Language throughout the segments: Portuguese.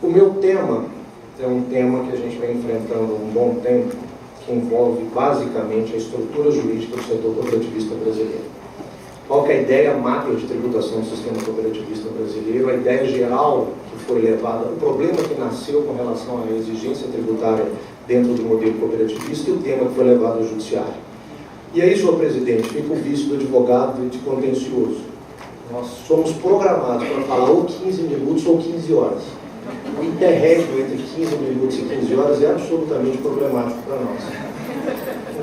O meu tema é um tema que a gente vem enfrentando há um bom tempo, que envolve basicamente a estrutura jurídica do setor cooperativista brasileiro. Qual que é a ideia macro de tributação do sistema cooperativista brasileiro, a ideia geral que foi levada, o problema que nasceu com relação à exigência tributária dentro do modelo cooperativista e o tema que foi levado ao judiciário. E aí, senhor presidente, fica o vício do advogado de contencioso. Nós somos programados para falar ou 15 minutos ou 15 horas. O interregno entre 15 minutos e 15 horas é absolutamente problemático para nós.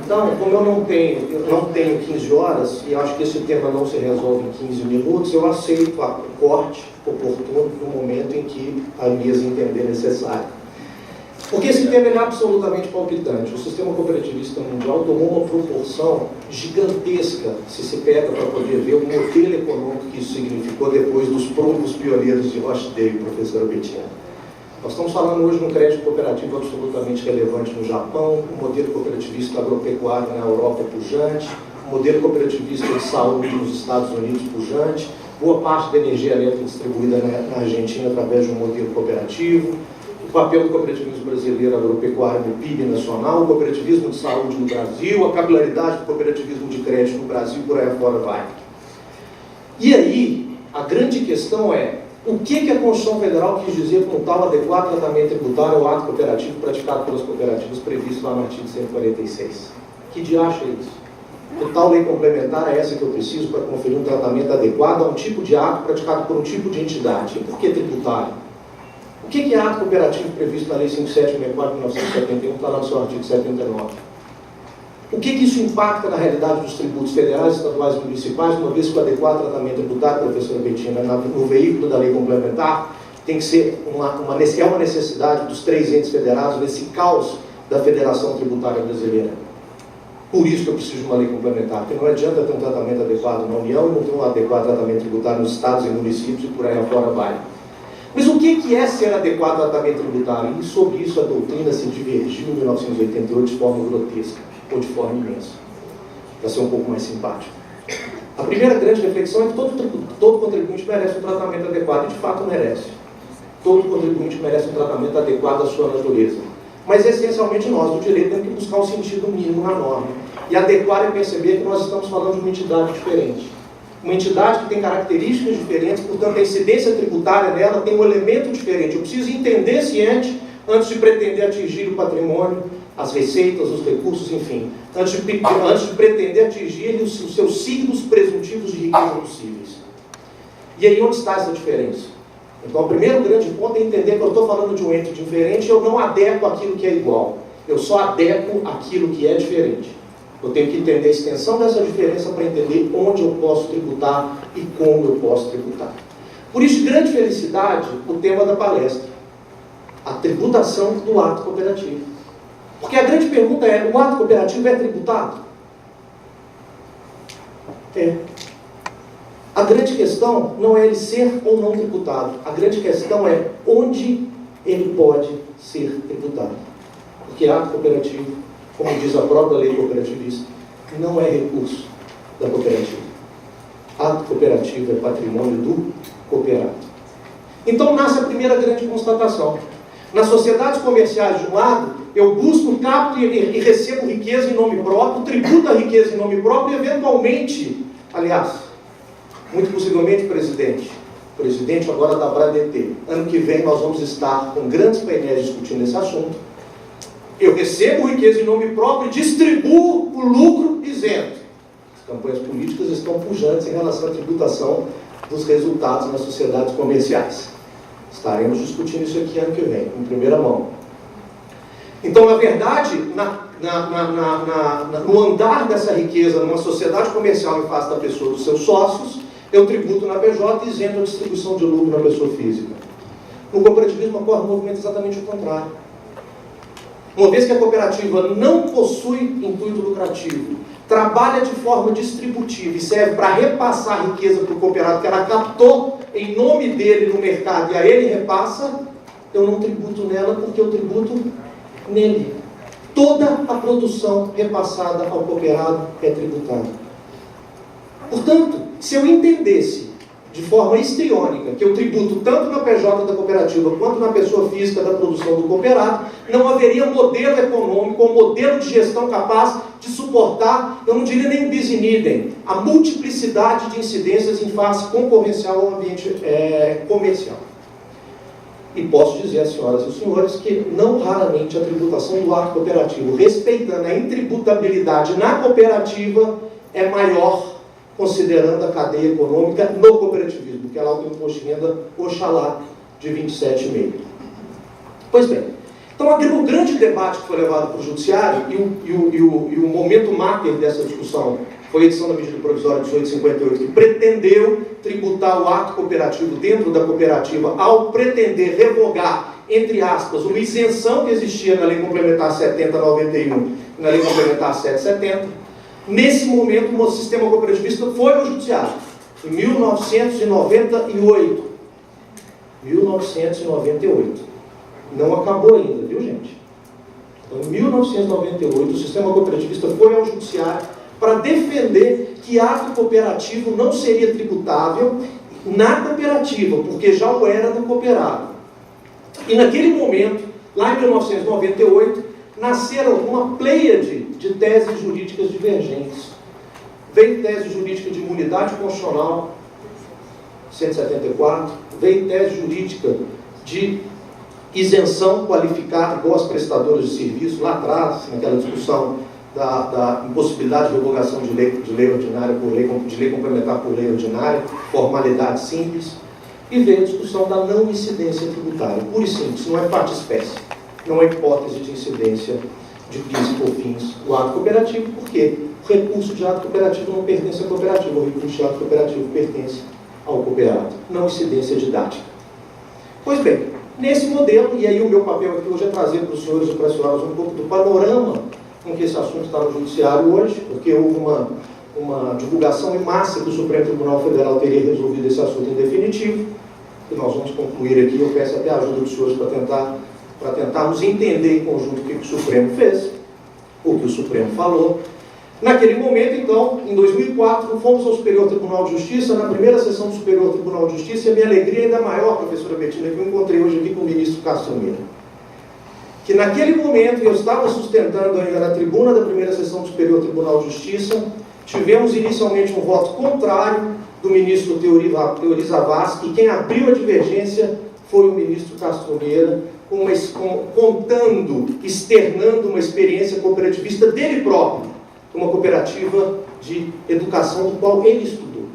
Então, como eu não tenho 15 horas, e acho que esse tema não se resolve em 15 minutos, eu aceito o corte oportuno no momento em que a Elias entender necessário. Porque esse tema é absolutamente palpitante. O sistema cooperativista mundial tomou uma proporção gigantesca, se se pega para poder ver o modelo econômico que isso significou depois dos provos pioneiros de Rochdale, professora Bettina. Nós estamos falando hoje de um crédito cooperativo absolutamente relevante no Japão, um modelo cooperativista agropecuário na Europa pujante, um modelo cooperativista de saúde nos Estados Unidos pujante, boa parte da energia elétrica distribuída na Argentina através de um modelo cooperativo, o papel do cooperativismo brasileiro agropecuário no PIB nacional, o cooperativismo de saúde no Brasil, a capilaridade do cooperativismo de crédito no Brasil, por aí fora vai. E aí, a grande questão é, o que a Constituição Federal quis dizer com tal adequado tratamento tributário ao ato cooperativo praticado pelas cooperativas previsto lá no artigo 146? Que diacho é isso? Que tal lei complementar é essa que eu preciso para conferir um tratamento adequado a um tipo de ato praticado por um tipo de entidade? E por que tributário? O que é ato cooperativo previsto na Lei 5764 de 1971, está lá no seu artigo 79? O que isso impacta na realidade dos tributos federais, estaduais e municipais, uma vez que o adequado tratamento tributário, professora Bettina, no veículo da lei complementar, tem que ser uma necessidade dos 3 entes federados nesse caos da Federação Tributária Brasileira. Por isso que eu preciso de uma lei complementar, porque não adianta ter um tratamento adequado na União e não ter um adequado tratamento tributário nos estados e municípios e por aí afora vai. Mas o que é ser adequado ao tratamento tributário? E sobre isso a doutrina se divergiu em 1988 de forma grotesca, ou de forma imensa, para ser um pouco mais simpático. A primeira grande reflexão é que todo contribuinte merece um tratamento adequado, e de fato merece. Todo contribuinte merece um tratamento adequado à sua natureza. Mas essencialmente nós, do direito, temos que buscar um sentido mínimo na norma. E adequar é perceber que nós estamos falando de uma entidade diferente. Uma entidade que tem características diferentes, portanto a incidência tributária dela tem um elemento diferente. Eu preciso entender esse ente antes de pretender atingir o patrimônio, as receitas, os recursos, enfim. Antes de pretender atingir os seus signos presuntivos de riqueza possíveis. E aí onde está essa diferença? Então o primeiro grande ponto é entender que eu estou falando de um ente diferente e eu não adequo aquilo que é igual. Eu só adequo aquilo que é diferente. Eu tenho que entender a extensão dessa diferença para entender onde eu posso tributar e como eu posso tributar. Por isso, grande felicidade, o tema da palestra. A tributação do ato cooperativo. Porque a grande pergunta é, o ato cooperativo é tributado? É. A grande questão não é ele ser ou não tributado. A grande questão é onde ele pode ser tributado. Porque ato cooperativo, como diz a própria lei cooperativista, não é recurso da cooperativa. Ato cooperativo é patrimônio do cooperado. Então nasce a primeira grande constatação. Nas sociedades comerciais, de um lado, eu busco, capto e recebo riqueza em nome próprio, tributo a riqueza em nome próprio e, eventualmente, aliás, muito possivelmente, presidente agora da Bradet, ano que vem nós vamos estar com grandes painéis discutindo esse assunto. Eu recebo riqueza em nome próprio e distribuo o lucro isento. As campanhas políticas estão pujantes em relação à tributação dos resultados nas sociedades comerciais. Estaremos discutindo isso aqui ano que vem, em primeira mão. Então, na verdade, no andar dessa riqueza numa sociedade comercial em face da pessoa dos seus sócios, eu tributo na PJ e isento a distribuição de lucro na pessoa física. No cooperativismo ocorre um movimento exatamente o contrário. Uma vez que a cooperativa não possui intuito lucrativo, trabalha de forma distributiva e serve para repassar riqueza para o cooperado que ela captou em nome dele no mercado e a ele repassa, eu não tributo nela porque eu tributo nele. Toda a produção repassada ao cooperado é tributada. Portanto, se eu entendesse de forma histriônica, que eu tributo tanto na PJ da cooperativa quanto na pessoa física da produção do cooperado, não haveria modelo econômico ou modelo de gestão capaz de suportar, eu não diria nem bis in idem, a multiplicidade de incidências em face concorrencial ao ambiente comercial. E posso dizer às senhoras e os senhores que não raramente a tributação do ato cooperativo, respeitando a intributabilidade na cooperativa, é maior considerando a cadeia econômica no cooperativismo, que é lá o imposto de renda, oxalá, de 27,5%. Pois bem, então o grande debate que foi levado para o judiciário e o momento máter dessa discussão foi a edição da medida provisória 1858, que pretendeu tributar o ato cooperativo dentro da cooperativa ao pretender revogar, entre aspas, uma isenção que existia na Lei Complementar 70/91 e na Lei Complementar 770. Nesse momento, o sistema cooperativista foi ao judiciário, em 1998. 1998. Não acabou ainda, viu, gente? Então, em 1998, o sistema cooperativista foi ao judiciário para defender que ato cooperativo não seria tributável na cooperativa, porque já o era no cooperado. E naquele momento, lá em 1998, nasceram uma pleiade de teses jurídicas divergentes. Veio tese jurídica de imunidade constitucional, 174, veio tese jurídica de isenção qualificada igual às prestadoras de serviço, lá atrás, naquela discussão da impossibilidade de revogação de lei ordinária de lei complementar por lei ordinária, formalidade simples, e veio a discussão da não incidência tributária, pura e simples, não é parte espécie, não é hipótese de incidência de PIS e COFINS o ato cooperativo, porque o recurso de ato cooperativo não pertence à cooperativa, o recurso de ato cooperativo pertence ao cooperado, não incidência didática. Pois bem, nesse modelo, e aí o meu papel aqui hoje é trazer para os senhores e para as senhoras um pouco do panorama com que esse assunto está no judiciário hoje, porque houve uma divulgação em massa que o Supremo Tribunal Federal teria resolvido esse assunto em definitivo, que nós vamos concluir aqui. Eu peço até a ajuda dos senhores para tentarmos entender em conjunto o que o Supremo fez, o que o Supremo falou. Naquele momento, então, em 2004, fomos ao Superior Tribunal de Justiça, na primeira sessão do Superior Tribunal de Justiça, e a minha alegria ainda maior, professora Betina, que eu encontrei hoje aqui com o ministro Castanheira, que naquele momento, eu estava sustentando ainda na tribuna da primeira sessão do Superior Tribunal de Justiça, tivemos inicialmente um voto contrário do ministro Teori Zavascki, e quem abriu a divergência foi o ministro Castanheira, externando uma experiência cooperativista dele próprio, uma cooperativa de educação do qual ele estudou.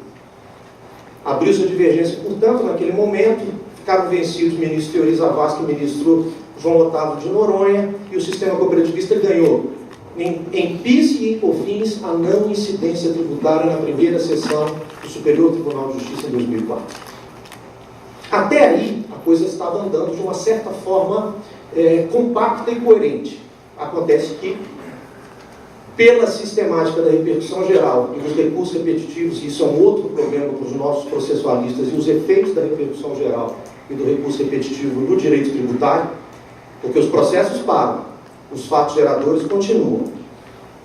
Abriu-se a divergência, portanto, naquele momento, ficaram vencidos o ministro Teori Zavascki e o ministro João Otávio de Noronha, e o sistema cooperativista ganhou em PIS e em COFINS a não incidência tributária na primeira sessão do Superior Tribunal de Justiça em 2004. Até aí, a coisa estava andando de uma certa forma compacta e coerente. Acontece que, pela sistemática da repercussão geral e dos recursos repetitivos, e isso é um outro problema para os nossos processualistas, e os efeitos da repercussão geral e do recurso repetitivo no direito tributário, porque os processos param, os fatos geradores continuam.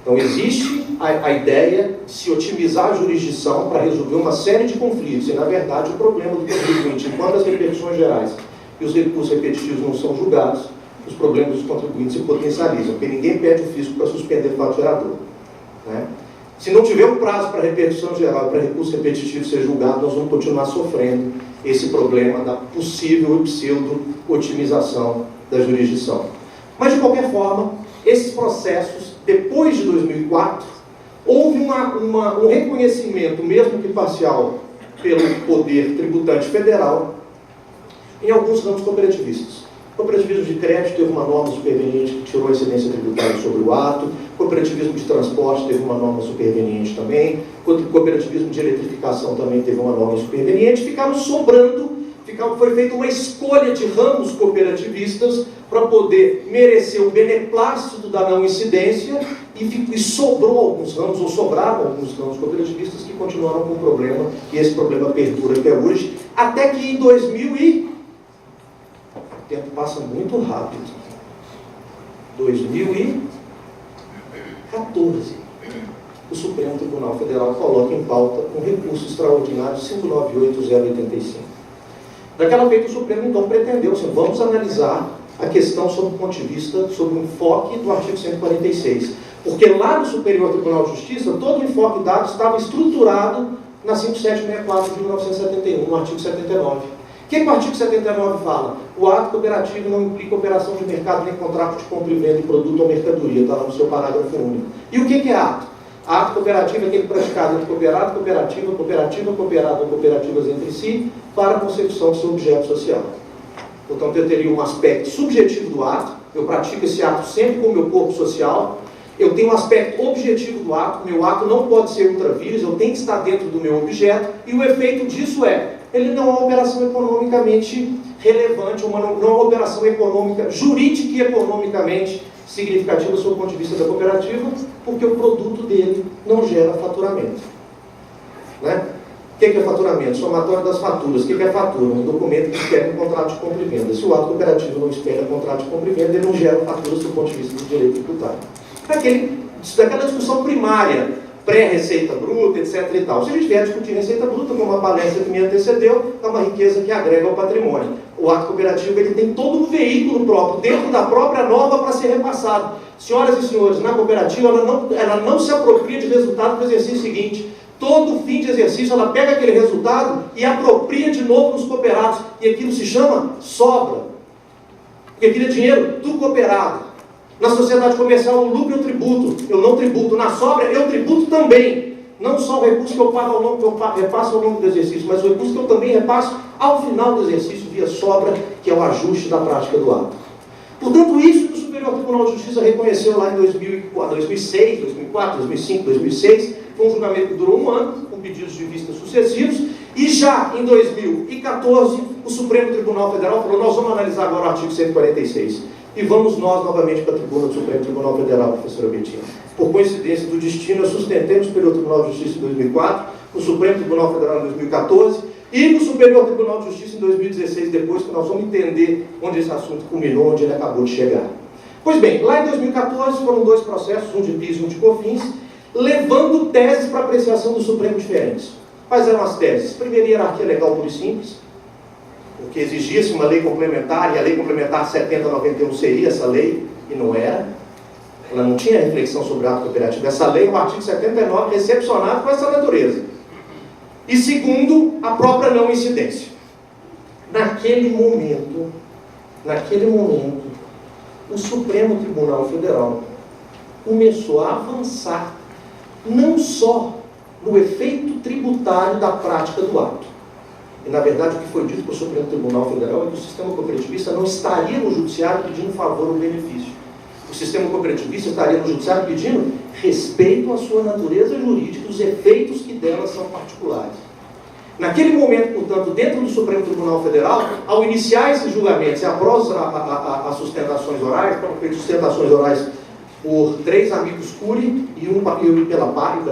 Então existe a ideia de se otimizar a jurisdição para resolver uma série de conflitos, e na verdade o problema do contribuinte, enquanto as repercussões gerais e os recursos repetitivos não são julgados, os problemas dos contribuintes se potencializam, porque ninguém pede o fisco para suspender o fato gerador, né? Se não tiver um prazo para repercussão geral e para recurso repetitivo ser julgado, nós vamos continuar sofrendo esse problema da possível e pseudo-otimização da jurisdição. Mas, de qualquer forma, esses processos, depois de 2004, houve um reconhecimento, mesmo que parcial, pelo poder tributante federal, em alguns ramos cooperativistas. O cooperativismo de crédito teve uma norma superveniente que tirou a incidência tributária sobre o ato, o cooperativismo de transporte teve uma norma superveniente também, o cooperativismo de eletrificação também teve uma norma superveniente, ficaram sobrando, foi feita uma escolha de ramos cooperativistas para poder merecer o beneplácito da não incidência, e sobrou alguns ramos, ou sobraram alguns ramos cooperativistas que continuaram com o problema, e esse problema perdura até hoje, até que em 2000 o tempo passa muito rápido. 2014. o Supremo Tribunal Federal coloca em pauta um recurso extraordinário 598.085. Daquela feita, o Supremo então pretendeu, assim, vamos analisar a questão sob o ponto de vista, sob o enfoque do artigo 146. Porque lá no Superior Tribunal de Justiça, todo o enfoque dado estava estruturado na 5764 de 1971, no artigo 79. O que o artigo 79 fala? O ato cooperativo não implica operação de mercado nem contrato de compra e venda de produto ou mercadoria, está lá no seu parágrafo único. E o que é ato? Ato cooperativo é aquele praticado entre cooperado, cooperativa, cooperativa, cooperado ou cooperativas entre si, para a consecução do seu objeto social. Portanto, eu teria um aspecto subjetivo do ato, eu pratico esse ato sempre com o meu corpo social, eu tenho um aspecto objetivo do ato, meu ato não pode ser ultravírus, eu tenho que estar dentro do meu objeto, e o efeito disso ele não é uma operação economicamente relevante, não é uma operação econômica, jurídica e economicamente significativa do seu ponto de vista da cooperativa, porque o produto dele não gera faturamento. Né? O que é faturamento? Somatório das faturas. O que é fatura? Um documento que espera um contrato de compra e venda. Se o ato cooperativo não espera contrato de compra e venda, ele não gera faturas do ponto de vista do direito tributário. Daquela discussão primária, pré-receita bruta, etc. e tal. Se a gente vier discutir receita bruta, como uma palestra que me antecedeu, é uma riqueza que agrega ao patrimônio. O ato cooperativo ele tem todo um veículo próprio, dentro da própria norma para ser repassado. Senhoras e senhores, na cooperativa ela não se apropria de resultado do exercício seguinte. Todo fim de exercício ela pega aquele resultado e apropria de novo nos cooperados. E aquilo se chama sobra. Porque aquilo é dinheiro do cooperado. Na sociedade comercial, o lucro eu tributo, eu não tributo. Na sobra, eu tributo também. Não só o recurso que eu pago ao longo, que eu repasso ao longo do exercício, mas o recurso que eu também repasso ao final do exercício via sobra, que é o ajuste da prática do ato. Portanto, isso que o Superior Tribunal de Justiça reconheceu lá em 2006, 2004, 2005, 2006, foi um julgamento que durou 1 ano, com pedidos de vista sucessivos, e já em 2014, o Supremo Tribunal Federal falou, nós vamos analisar agora o artigo 146. E vamos nós novamente para a tribuna do Supremo Tribunal Federal, professora Betina. Por coincidência do destino, eu sustentei no Superior Tribunal de Justiça em 2004, no Supremo Tribunal Federal em 2014 e no Superior Tribunal de Justiça em 2016, depois que nós vamos entender onde esse assunto culminou, onde ele acabou de chegar. Pois bem, lá em 2014 foram 2 processos, um de PIS e um de COFINS, levando teses para apreciação do Supremo diferentes. Quais eram as teses? Primeiro, hierarquia legal pura e simples, porque exigia-se uma lei complementar, e a lei complementar 7091 seria essa lei, e não era. Ela não tinha reflexão sobre o ato cooperativo. Essa lei, o artigo 79, recepcionado com essa natureza. E segundo, a própria não incidência. Naquele momento, o Supremo Tribunal Federal começou a avançar não só no efeito tributário da prática do ato. E, na verdade, o que foi dito pelo Supremo Tribunal Federal é que o sistema cooperativista não estaria no judiciário pedindo favor ou benefício. O sistema cooperativista estaria no judiciário pedindo respeito à sua natureza jurídica, os efeitos que dela são particulares. Naquele momento, portanto, dentro do Supremo Tribunal Federal, ao iniciar esses julgamentos e após as sustentações orais, foram feitas sustentações orais por 3 amigos curi e pela PAR,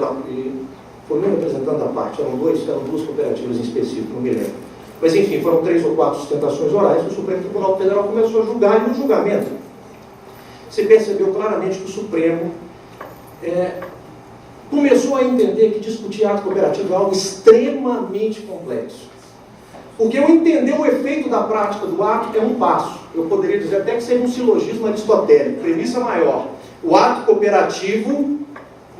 foi meu representante da parte, eram 2 cooperativas em específico, não me lembro. Mas enfim, foram 3 ou 4 sustentações orais, o Supremo Tribunal Federal começou a julgar, e no julgamento você percebeu claramente que o Supremo começou a entender que discutir ato cooperativo é algo extremamente complexo. Porque eu entender o efeito da prática do ato é um passo. Eu poderia dizer até que seja um silogismo aristotélico, premissa maior. O ato cooperativo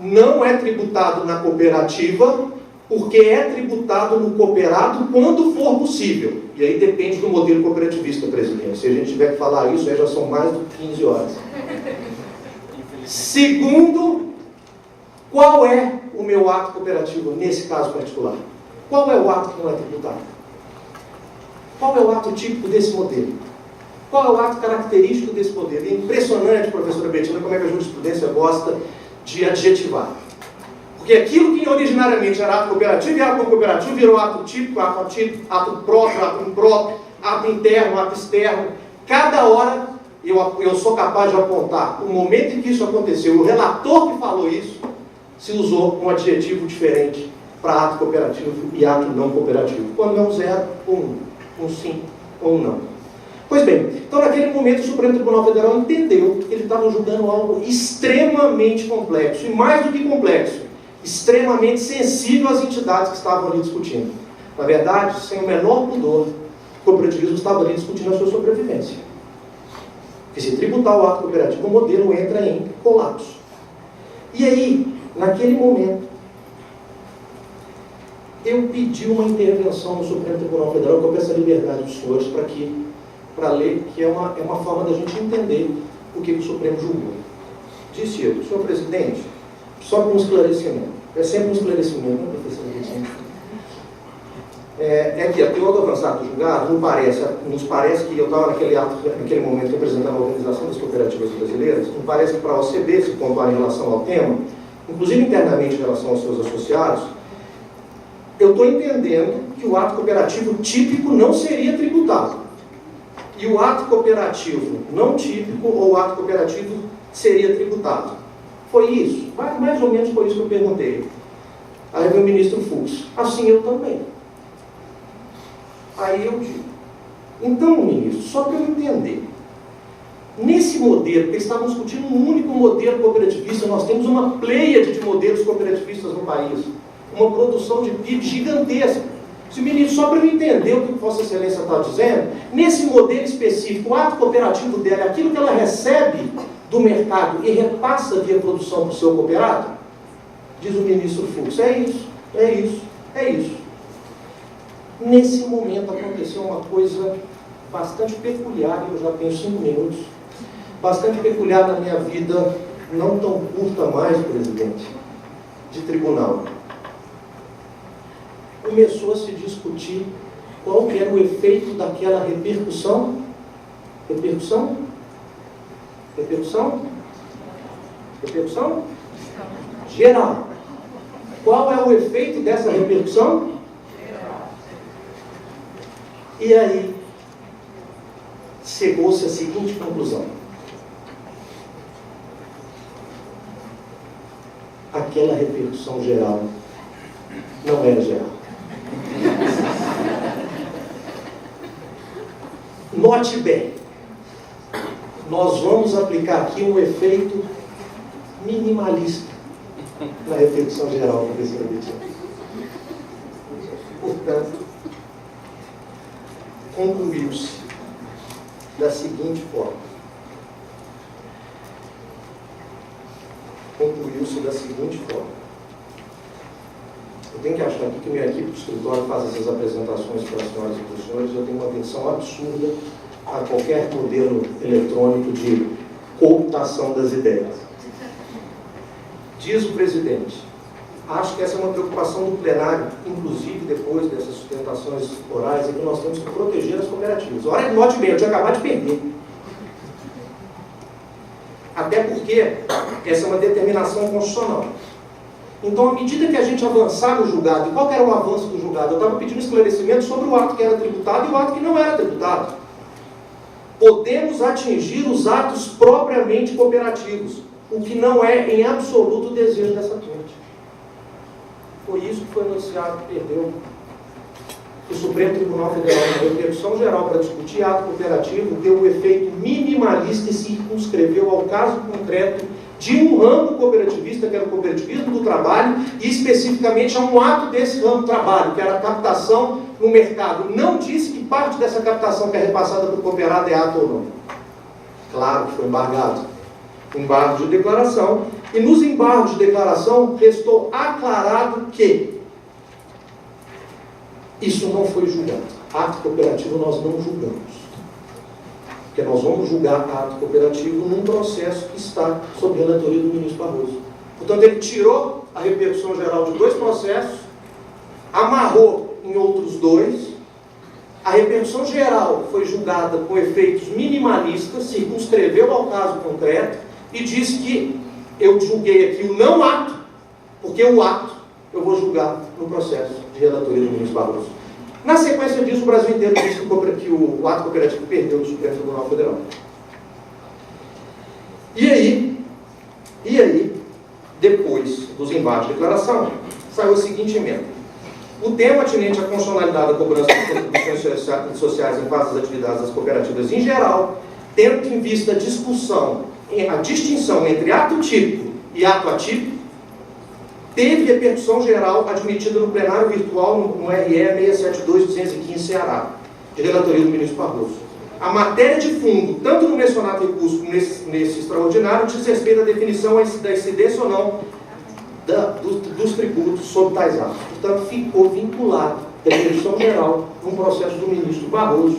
não é tributado na cooperativa, porque é tributado no cooperado quando for possível. E aí depende do modelo cooperativista, presidente. Se a gente tiver que falar isso, aí já são mais do que 15 horas. Segundo, qual é o meu ato cooperativo nesse caso particular? Qual é o ato que não é tributado? Qual é o ato típico desse modelo? Qual é o ato característico desse modelo? É impressionante, professora Betina, como é que a jurisprudência gosta de adjetivar. Porque aquilo que originariamente era ato cooperativo e ato não cooperativo virou ato típico, ato atípico, ato próprio, ato impróprio, ato interno, ato externo. Cada hora eu sou capaz de apontar o momento em que isso aconteceu. O relator que falou isso se usou um adjetivo diferente para ato cooperativo e ato não cooperativo. Quando é um 0 ou 1, um sim ou um não. Pois bem, então naquele momento o Supremo Tribunal Federal entendeu que ele estava julgando algo extremamente complexo. E mais do que complexo, extremamente sensível às entidades que estavam ali discutindo. Na verdade, sem o menor pudor, o cooperativismo estava ali discutindo a sua sobrevivência. Porque se tributar o ato cooperativo, o modelo entra em colapso. E aí, naquele momento, eu pedi uma intervenção no Supremo Tribunal Federal, que eu peço a liberdade dos senhores para ler, que é uma forma da gente entender o que o Supremo julgou. Disse eu, senhor presidente, só com um esclarecimento. É sempre um esclarecimento, né, professor? É que até o avançado do julgado, nos parece que eu estava naquele momento representando a Organização das Cooperativas Brasileiras, não parece que para a OCB se pontuar em relação ao tema, inclusive internamente em relação aos seus associados, eu estou entendendo que o ato cooperativo típico não seria tributado. E o ato cooperativo não típico ou o ato cooperativo seria tributado. Foi isso? Mais ou menos foi isso que eu perguntei. Aí veio o ministro Fux. Assim eu também. Aí eu digo, então, ministro, só para eu entender, nesse modelo, porque estávamos discutindo um único modelo cooperativista, nós temos uma pleiade de modelos cooperativistas no país, uma produção de PIB gigantesca. Se, ministro, só para eu entender o que Vossa Excelência está dizendo, nesse modelo específico, o ato cooperativo dela é aquilo que ela recebe do mercado e repassa via produção para o seu cooperado? Diz o ministro Fux, é isso, é isso, é isso. Nesse momento aconteceu uma coisa bastante peculiar, eu já tenho 5 minutos, bastante peculiar na minha vida, não tão curta mais, presidente, de tribunal. Começou a se discutir qual que era o efeito daquela repercussão. Repercussão? Repercussão? Repercussão? Geral. Qual é o efeito dessa repercussão? E aí, chegou-se à seguinte conclusão. Aquela repercussão geral não era geral. Note bem, nós vamos aplicar aqui um efeito minimalista na repercussão geral, professor Betinho. Portanto, concluiu-se da seguinte forma. Eu tenho que achar aqui que minha equipe do escritório faz essas apresentações para as senhoras e para os senhores. Eu tenho uma atenção absurda a qualquer modelo eletrônico de cooptação das ideias. Diz o presidente, acho que essa é uma preocupação do plenário, inclusive depois dessas sustentações orais, é que nós temos que proteger as cooperativas. Olha, note bem, eu tinha acabado de perder. Até porque essa é uma determinação constitucional. Então, à medida que a gente avançar no julgado, e qual era o avanço do julgado? Eu estava pedindo esclarecimento sobre o ato que era tributado e o ato que não era tributado. Podemos atingir os atos propriamente cooperativos, o que não é em absoluto o desejo dessa corte. Foi isso que foi anunciado que perdeu. O Supremo Tribunal Federal, na repercussão geral para discutir ato cooperativo, deu um efeito minimalista e circunscreveu ao caso concreto de um ramo cooperativista, que era o cooperativismo do trabalho, e especificamente a um ato desse ramo do trabalho, que era a captação no mercado. Não disse que parte dessa captação que é repassada para o cooperado é ato ou não. Claro que foi embargado. Embargo de declaração. E nos embargos de declaração restou aclarado que isso não foi julgado. Ato cooperativo nós não julgamos. Porque nós vamos julgar ato cooperativo num processo que está sob relatoria do ministro Barroso. Portanto, ele tirou a repercussão geral de 2 processos, amarrou em outros 2. A repercussão geral foi julgada com efeitos minimalistas, circunscreveu ao caso concreto e disse que eu julguei aqui o não ato, porque o ato eu vou julgar no processo de relatoria do ministro Barroso. Na sequência disso, o Brasil inteiro disse que o ato cooperativo perdeu no Supremo Tribunal Federal. E aí, depois dos embates de declaração, saiu a seguinte emenda. O tema atinente à constitucionalidade da cobrança de contribuições sociais em face das atividades das cooperativas em geral, tendo em vista a distinção entre ato típico e ato atípico, teve repercussão geral admitida no plenário virtual no RE 672-215 Ceará, de relatoria do ministro Barroso. A matéria de fundo, tanto no mencionado recurso como nesse extraordinário, diz respeito à definição da incidência ou não dos tributos sobre tais atos. Portanto, ficou vinculado à repercussão geral num processo do ministro Barroso.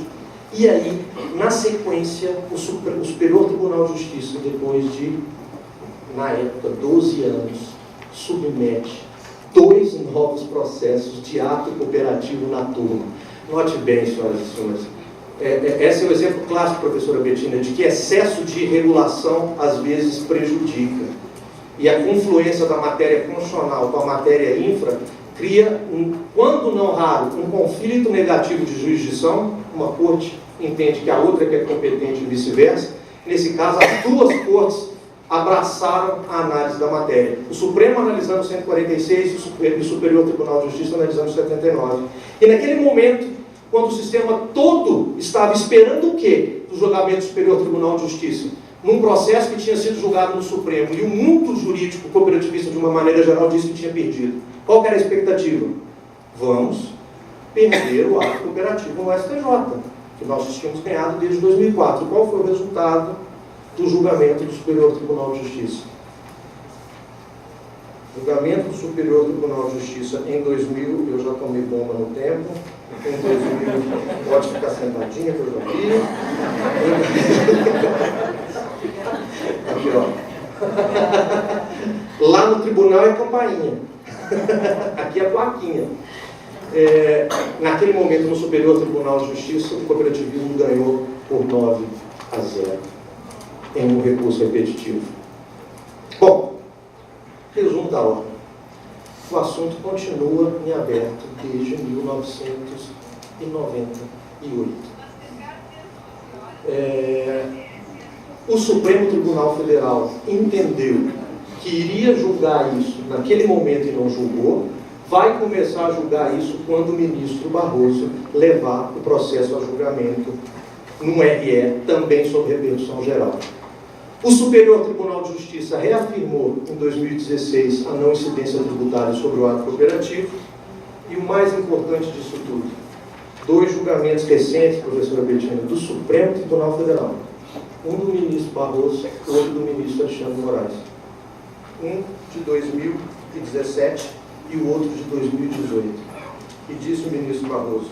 E aí, na sequência, o Superior Tribunal de Justiça, depois de, na época, 12 anos, submete 2 novos processos de ato cooperativo na turma. Note bem, senhoras e senhores, esse é o exemplo clássico, professora Betina, de que excesso de regulação às vezes prejudica. E a confluência da matéria constitucional com a matéria infra cria, quando não raro, um conflito negativo de jurisdição. Uma corte entende que a outra que é competente e vice-versa. Nesse caso, as 2 cortes abraçaram a análise da matéria. O Supremo analisando 146 e o Superior Tribunal de Justiça analisando 79. E naquele momento, quando o sistema todo estava esperando o quê? Do julgamento do Superior Tribunal de Justiça, num processo que tinha sido julgado no Supremo, e o mundo jurídico cooperativista, de uma maneira geral, disse que tinha perdido. Qual que era a expectativa? Vamos perder o ato cooperativo no STJ, que nós tínhamos ganhado desde 2004. Qual foi o resultado do julgamento do Superior Tribunal de Justiça? Julgamento do Superior Tribunal de Justiça em 2000, eu já tomei bomba no tempo, em 2000, pode ficar sentadinha que eu já vi. Aqui, ó. Lá no tribunal é campainha, aqui é plaquinha. Naquele momento, no Superior Tribunal de Justiça, o cooperativismo ganhou por 9-0 em um recurso repetitivo. Bom, resumo da ordem. O assunto continua em aberto desde 1998. O Supremo Tribunal Federal entendeu que iria julgar isso naquele momento e não julgou. Vai começar a julgar isso quando o ministro Barroso levar o processo a julgamento num RE, também sob repercussão geral. O Superior Tribunal de Justiça reafirmou em 2016 a não incidência tributária sobre o ato cooperativo. E o mais importante disso tudo, 2 julgamentos recentes, professora Betina, do Supremo Tribunal Federal. Um do ministro Barroso, outro do ministro Alexandre de Moraes. Um de 2017 e o outro de 2018. E disse o ministro Barroso: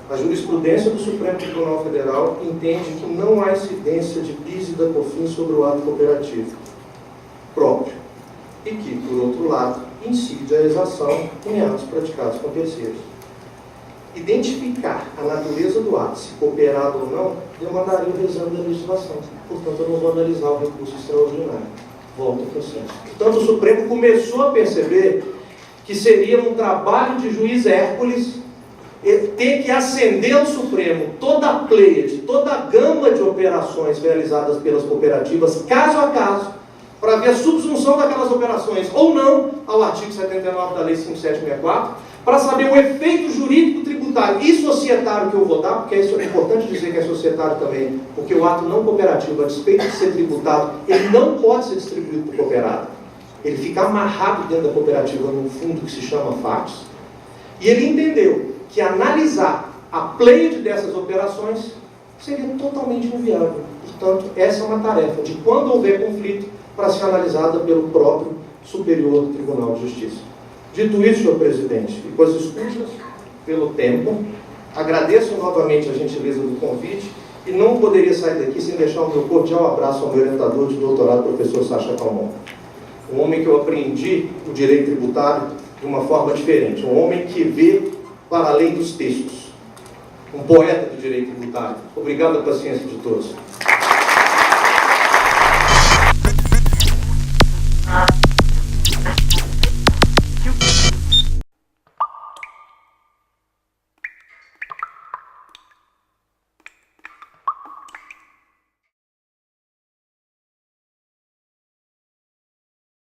a jurisprudência do Supremo Tribunal Federal entende que não há incidência de PIS e da COFINS sobre o ato cooperativo próprio e que, por outro lado, incide a exação em atos praticados com terceiros. Identificar a natureza do ato, se cooperado ou não, demandaria o exame da legislação. Portanto, eu não vou analisar o recurso extraordinário. Volto ao processo. Portanto, o Supremo começou a perceber que seria um trabalho de juiz Hércules ter que acender ao Supremo toda a pleiade, toda a gama de operações realizadas pelas cooperativas, caso a caso, para ver a subsunção daquelas operações ou não ao artigo 79 da Lei 5764, para saber o efeito jurídico tributário e societário que eu vou dar, porque isso é importante dizer que é societário também, porque o ato não cooperativo, a despeito de ser tributado, ele não pode ser distribuído para o cooperado. Ele fica amarrado dentro da cooperativa num fundo que se chama FATS, e ele entendeu que analisar a pleiade dessas operações seria totalmente inviável. Portanto, essa é uma tarefa de, quando houver conflito, para ser analisada pelo próprio Superior Tribunal de Justiça. Dito isso, senhor presidente, e com as escutas pelo tempo, agradeço novamente a gentileza do convite e não poderia sair daqui sem deixar o meu cordial abraço ao meu orientador de doutorado, professor Sacha Calmon. Um homem que eu aprendi o direito tributário de uma forma diferente, um homem que vê para além dos textos, um poeta do direito tributário. Obrigado pela paciência de todos.